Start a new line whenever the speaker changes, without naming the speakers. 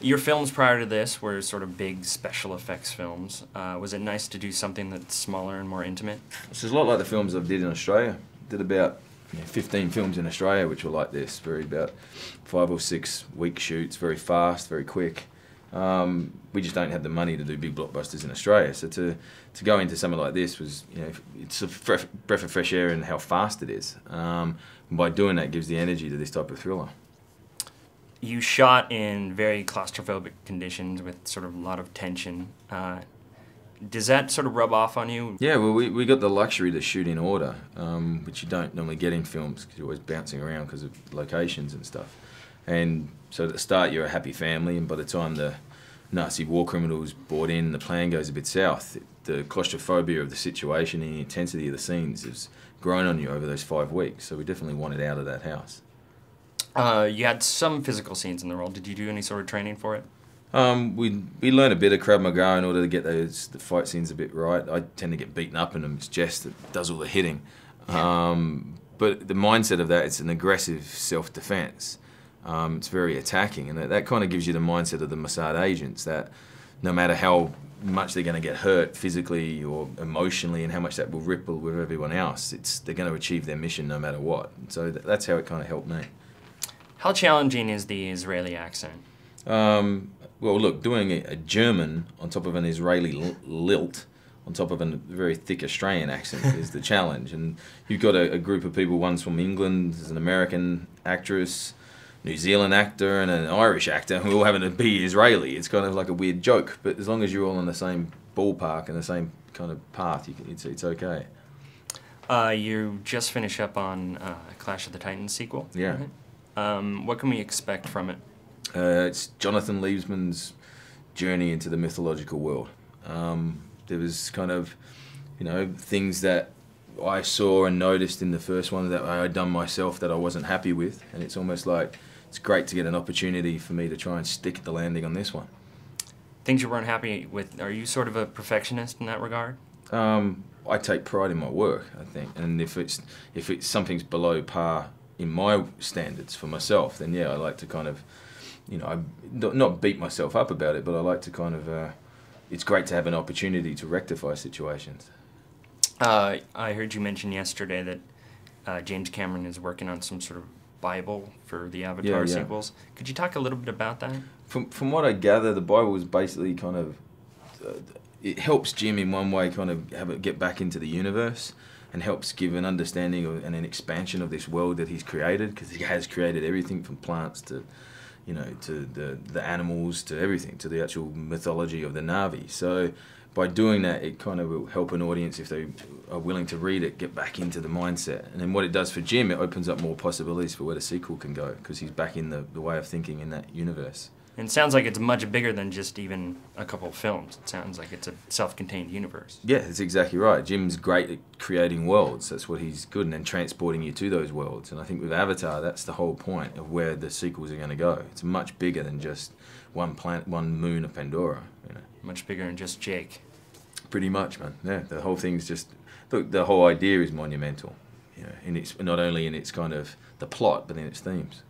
Your films prior to this were sort of big special effects films. Was it nice to do something that's smaller and more intimate?
It's a lot like the films I did in Australia. Did about 15 films in Australia which were like this, very about 5 or 6 week shoots, very fast, very quick. We just don't have the money to do big blockbusters in Australia, so to go into something like this was, it's a breath of fresh air in how fast it is. By doing that, it gives the energy to this type of thriller.
You shot in very claustrophobic conditions with sort of a lot of tension. Does that sort of rub off on you?
Yeah, well, we got the luxury to shoot in order, which you don't normally get in films because you're always bouncing around because of locations and stuff. And so at the start you're a happy family, and by the time the Nazi war criminals brought in, the plan goes a bit south. The claustrophobia of the situation and the intensity of the scenes has grown on you over those 5 weeks, so we definitely wanted out of that house.
You had some physical scenes in the role. Did you do any sort of training for it?
We learned a bit of Krav Maga in order to get the fight scenes a bit right. I tend to get beaten up in them. It's Jess that does all the hitting. But the mindset of that, it's an aggressive self-defense. It's very attacking, and that kind of gives you the mindset of the Mossad agents, that no matter how much they're going to get hurt physically or emotionally and how much that will ripple with everyone else, they're going to achieve their mission no matter what. So that's how it kind of helped me.
How challenging is the Israeli accent?
Well, look, doing a German on top of an Israeli lilt, on top of a very thick Australian accent is the challenge. And you've got a group of people, one's from England, there's an American actress, New Zealand actor, and an Irish actor, who all happen to be Israeli. It's kind of like a weird joke, but as long as you're all on the same ballpark and the same kind of path, it's okay.
You just finished up on Clash of the Titans sequel.
Yeah.
Right? What can we expect from it?
It's Jonathan Liebesman's journey into the mythological world. There was kind of, things that I saw and noticed in the first one that I had done myself that I wasn't happy with, and it's almost like it's great to get an opportunity for me to try and stick the landing on this one.
Things you weren't happy with, are you sort of a perfectionist in that regard?
I take pride in my work, I think, and if it's something's below par in my standards for myself, then yeah, I like to kind of, I not beat myself up about it, but I like to kind of, it's great to have an opportunity to rectify situations.
I heard you mention yesterday that James Cameron is working on some sort of Bible for the Avatar sequels. Could you talk a little bit about that?
From what I gather, the Bible is basically kind of, it helps Jim in one way kind of get back into the universe, and helps give an understanding and an expansion of this world that he's created, because he has created everything from plants to, to the animals, to everything, to the actual mythology of the Na'vi. So by doing that, it kind of will help an audience, if they are willing to read it, get back into the mindset. And then what it does for Jim, it opens up more possibilities for where the sequel can go, because he's back in the way of thinking in that universe.
And it sounds like it's much bigger than just even a couple of films. It sounds like it's a self-contained universe.
Yeah, that's exactly right. Jim's great at creating worlds. That's what he's good in, and transporting you to those worlds. And I think with Avatar, that's the whole point of where the sequels are going to go. It's much bigger than just one planet, one moon of Pandora.
Much bigger than just Jake.
Pretty much, man. Yeah, the whole thing's just, look, the whole idea is monumental. And it's not only in its kind of the plot, but in its themes.